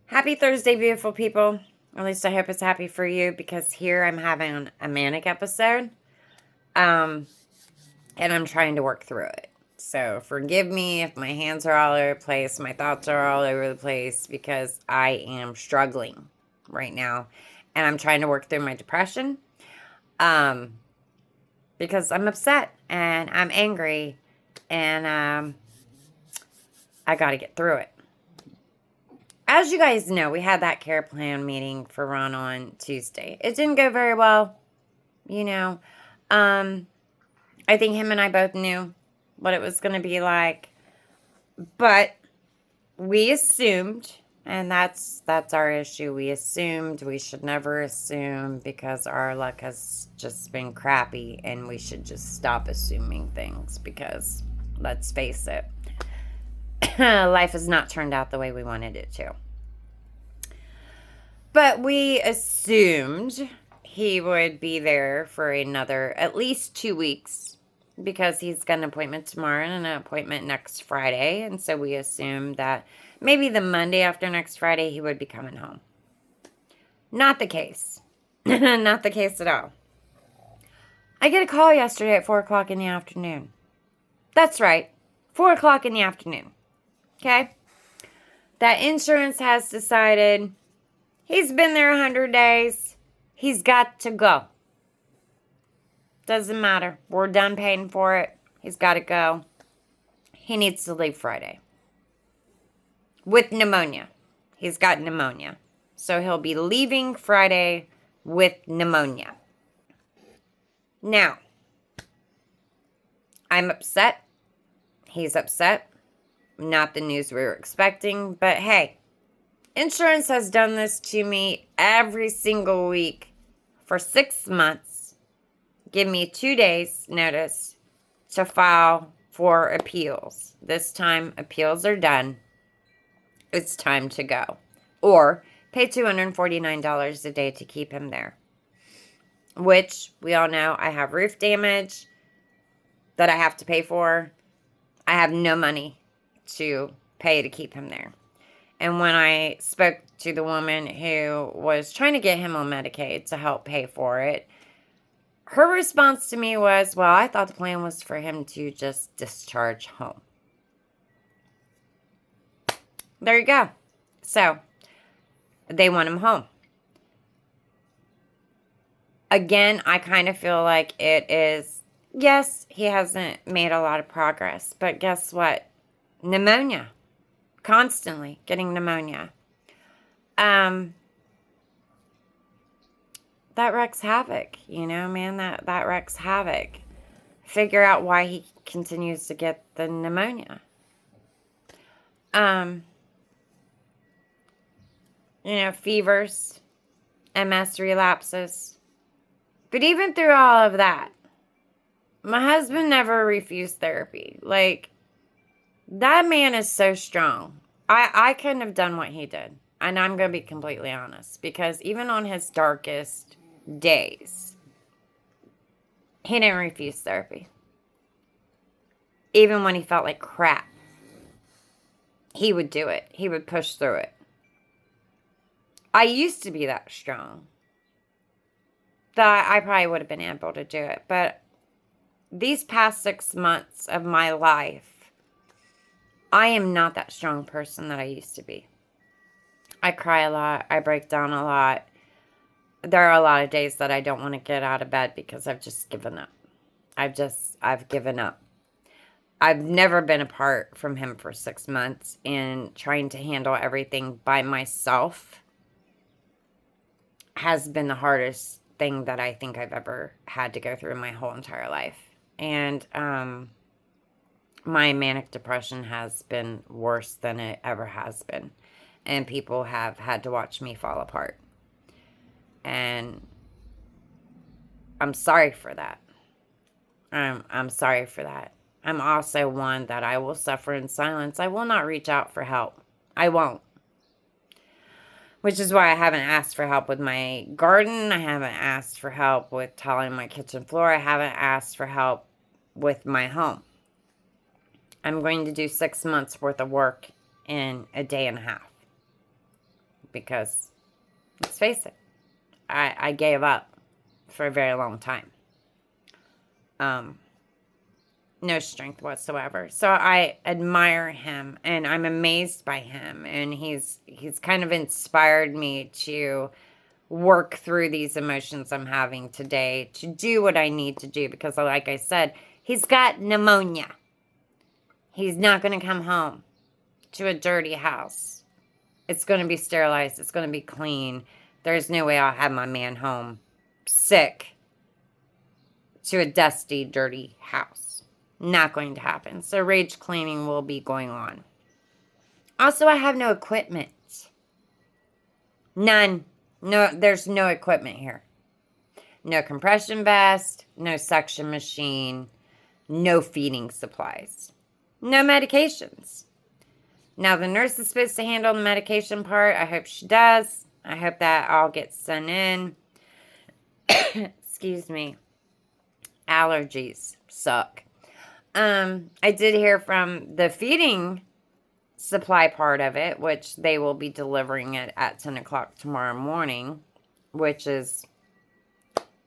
Happy Thursday, beautiful people. At least I hope it's happy for you because here I'm having a manic episode. And I'm trying to work through it. So forgive me if my hands are all over the place, my thoughts are all over the place because I am struggling right now. And I'm trying to work through my depression. Because I'm upset and I'm angry and I got to get through it. As you guys know, we had that care plan meeting for Ron on Tuesday. It didn't go very well, you know. I think him and I both knew what it was going to be like. But we assumed, and that's our issue. We assumed. We should never assume because our luck has just been crappy and we should just stop assuming things because let's face it, life has not turned out the way we wanted it to. But we assumed he would be there for another at least 2 weeks because he's got an appointment tomorrow and an appointment next Friday. And so we assumed that maybe the Monday after next Friday he would be coming home. Not the case. Not the case at all. I get a call yesterday at 4 o'clock in the afternoon. That's right. 4 o'clock in the afternoon. Okay? That insurance has decided he's been there 100 days. He's got to go. Doesn't matter. We're done paying for it. He's got to go. He needs to leave Friday. With pneumonia. He's got pneumonia. So he'll be leaving Friday with pneumonia. Now, I'm upset. He's upset. Not the news we were expecting, but hey, insurance has done this to me every single week for 6 months. Give me 2 days notice to file for appeals. This time, appeals are done. It's time to go. Or pay $249 a day to keep him there. Which, we all know, I have roof damage that I have to pay for. I have no money to pay to keep him there. And when I spoke to the woman who was trying to get him on Medicaid to help pay for it, her response to me was, well, I thought the plan was for him to just discharge home. There you go. So, they want him home. Again, I kind of feel like it is, yes, he hasn't made a lot of progress, but guess what? Pneumonia. Constantly getting pneumonia. That wreaks havoc, man, that wreaks havoc. Figure out why he continues to get the pneumonia. Fevers, MS relapses. But even through all of that, my husband never refused therapy. Like, that man is so strong. I couldn't have done what he did. And I'm going to be completely honest. Because even on his darkest days, he didn't refuse therapy. Even when he felt like crap, he would do it. He would push through it. I used to be that strong. That I probably would have been able to do it. But these past 6 months of my life, I am not that strong person that I used to be. I cry a lot. I break down a lot. There are a lot of days that I don't want to get out of bed because I've just given up. I've given up. I've never been apart from him for 6 months, and trying to handle everything by myself has been the hardest thing that I think I've ever had to go through in my whole entire life. And my manic depression has been worse than it ever has been. And people have had to watch me fall apart. And I'm sorry for that. I'm sorry for that. I'm also one that I will suffer in silence. I will not reach out for help. I won't. Which is why I haven't asked for help with my garden. I haven't asked for help with tiling my kitchen floor. I haven't asked for help with my home. I'm going to do 6 months worth of work in a day and a half. because, let's face it, I gave up for a very long time. No strength whatsoever. So I admire him, and I'm amazed by him, and he's kind of inspired me to work through these emotions I'm having today, to do what I need to do, because like I said, he's got pneumonia. He's not going to come home to a dirty house. It's going to be sterilized. It's going to be clean. There's no way I'll have my man home sick to a dusty, dirty house. Not going to happen. So rage cleaning will be going on. Also, I have no equipment. None. No, there's no equipment here. No compression vest, no suction machine, no feeding supplies, no medications. Now, the nurse is supposed to handle the medication part. I hope she does. I hope that all gets sent in. Excuse me. Allergies suck. I did hear from the feeding supply part of it, which they will be delivering it at 10 o'clock tomorrow morning, which is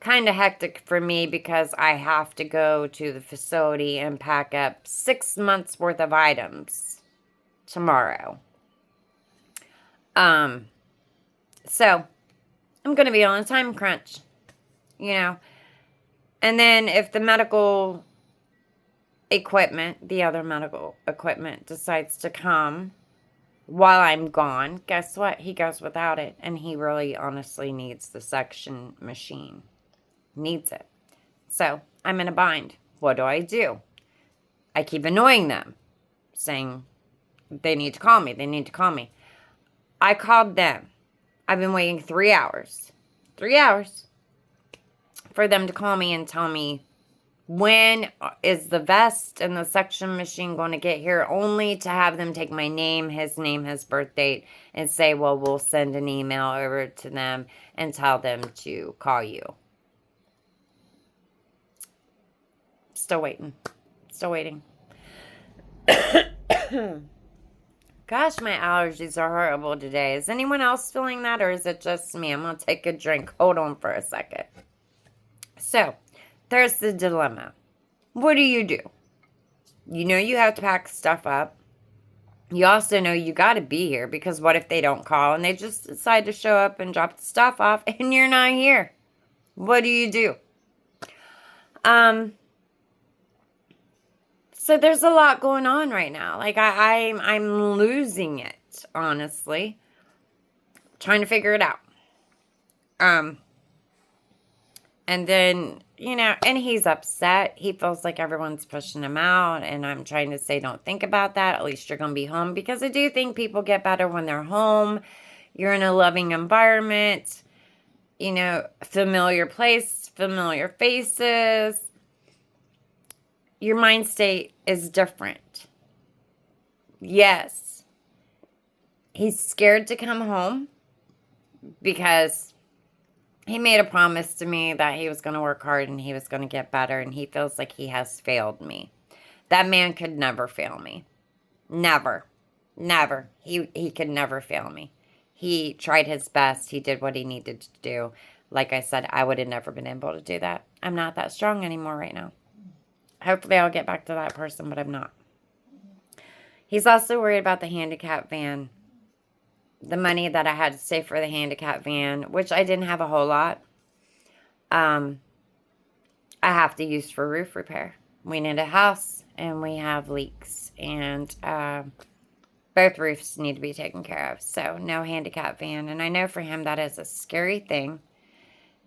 kind of hectic for me because I have to go to the facility and pack up 6 months worth of items tomorrow. So I'm going to be on a time crunch, you know. And then if the medical equipment, the other medical equipment decides to come while I'm gone, guess what? He goes without it. And he really honestly needs the suction machine. Needs it. So I'm in a bind. What do? I keep annoying them, saying they need to call me. They need to call me. I called them. I've been waiting 3 hours. 3 hours for them to call me and tell me, when is the vest and the suction machine going to get here, only to have them take my name, his birth date, and say, well, we'll send an email over to them and tell them to call you. Still waiting. Still waiting. Gosh, my allergies are horrible today. Is anyone else feeling that, or is it just me? I'm going to take a drink. Hold on for a second. So, there's the dilemma. What do? You know you have to pack stuff up. You also know you got to be here, because what if they don't call and they just decide to show up and drop the stuff off and you're not here? What do? So there's a lot going on right now. Like I'm losing it, honestly. Trying to figure it out. And then, you know, and he's upset. He feels like everyone's pushing him out. And I'm trying to say, don't think about that. At least you're going to be home. Because I do think people get better when they're home. You're in a loving environment. You know, familiar place, familiar faces. Your mind state is different. Yes. He's scared to come home because he made a promise to me that he was going to work hard and he was going to get better, and he feels like he has failed me. That man could never fail me. Never. Never. He could never fail me. He tried his best. He did what he needed to do. Like I said, I would have never been able to do that. I'm not that strong anymore right now. Hopefully I'll get back to that person, but I'm not. He's also worried about the handicap van. The money that I had to save for the handicap van, which I didn't have a whole lot, I have to use for roof repair. We need a house, and we have leaks, and both roofs need to be taken care of. So no handicap van. And I know for him that is a scary thing,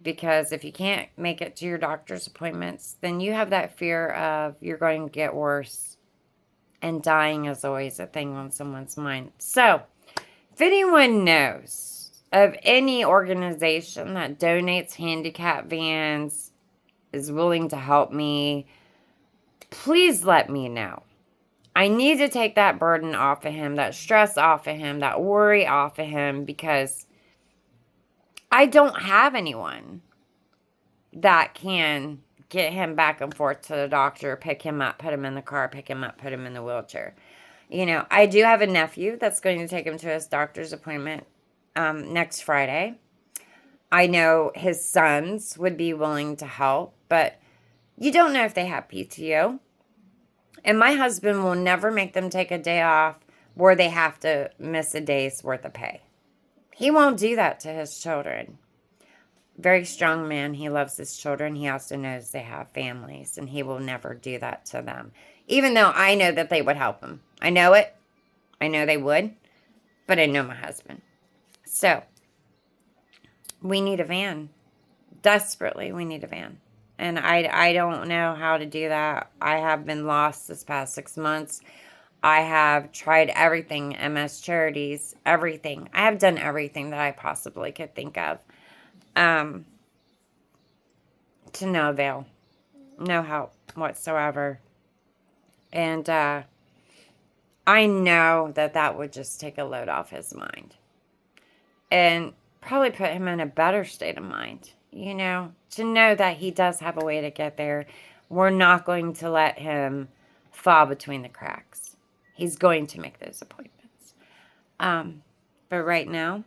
because if you can't make it to your doctor's appointments, then you have that fear of you're going to get worse, and dying is always a thing on someone's mind. So if anyone knows of any organization that donates handicap vans, is willing to help me, please let me know. I need to take that burden off of him, that stress off of him, that worry off of him, because I don't have anyone that can get him back and forth to the doctor, pick him up, put him in the car, pick him up, put him in the wheelchair. You know, I do have a nephew that's going to take him to his doctor's appointment next Friday. I know his sons would be willing to help, but you don't know if they have PTO. And my husband will never make them take a day off where they have to miss a day's worth of pay. He won't do that to his children. Very strong man. He loves his children. He also knows they have families, and he will never do that to them. Even though I know that they would help him. I know it. I know they would. But I know my husband. So, we need a van. Desperately, we need a van. And I don't know how to do that. I have been lost this past 6 months. I have tried everything, MS Charities, everything. I have done everything that I possibly could think of. To no avail. No help whatsoever. And I know that would just take a load off his mind. And probably put him in a better state of mind. You know, to know that he does have a way to get there. We're not going to let him fall between the cracks. He's going to make those appointments. But right now,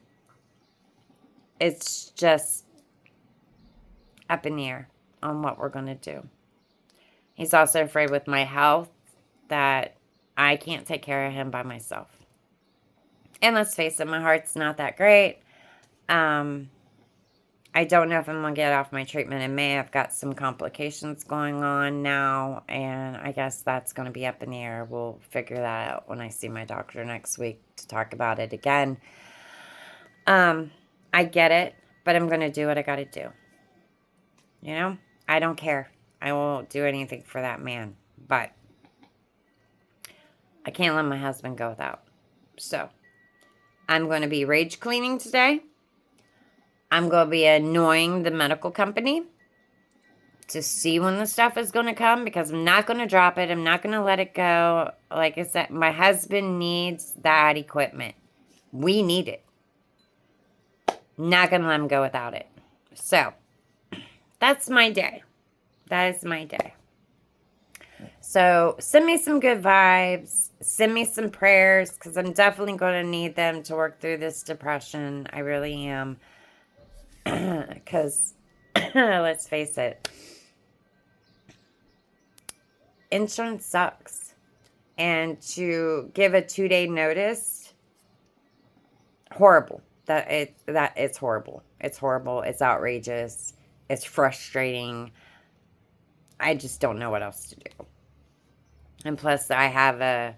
it's just up in the air on what we're going to do. He's also afraid with my health that I can't take care of him by myself. And let's face it, my heart's not that great. I don't know if I'm going to get off my treatment in May. I've got some complications going on now, and I guess that's going to be up in the air. We'll figure that out when I see my doctor next week to talk about it again. I get it, but I'm going to do what I got to do. You know, I don't care. I won't do anything for that man, but I can't let my husband go without. So, I'm going to be rage cleaning today. I'm going to be annoying the medical company to see when the stuff is going to come because I'm not going to drop it. I'm not going to let it go. Like I said, my husband needs that equipment. We need it. Not going to let him go without it. So, that's my day. That is my day. So, send me some good vibes. Send me some prayers because I'm definitely going to need them to work through this depression. I really am. Because, let's face it, insurance sucks. And to give a 2-day notice, horrible. It's horrible. It's horrible. It's outrageous. It's frustrating. I just don't know what else to do. And plus, I have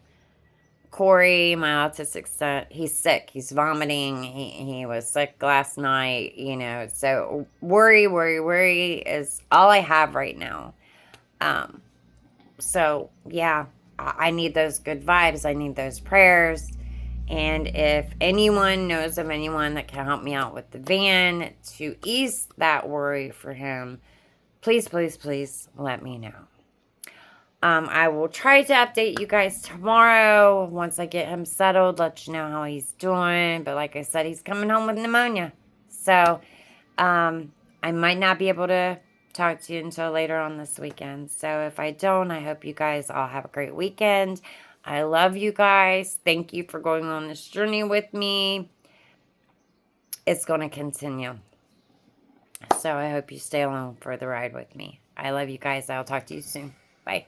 Corey, my autistic son, he's sick. He's vomiting. He was sick last night, you know. So worry is all I have right now. So, yeah, I need those good vibes. I need those prayers. And if anyone knows of anyone that can help me out with the van to ease that worry for him, please, please, please let me know. I will try to update you guys tomorrow once I get him settled, let you know how he's doing. But like I said, he's coming home with pneumonia. So, I might not be able to talk to you until later on this weekend. So if I don't, I hope you guys all have a great weekend. I love you guys. Thank you for going on this journey with me. It's going to continue. So I hope you stay along for the ride with me. I love you guys. I'll talk to you soon. Bye.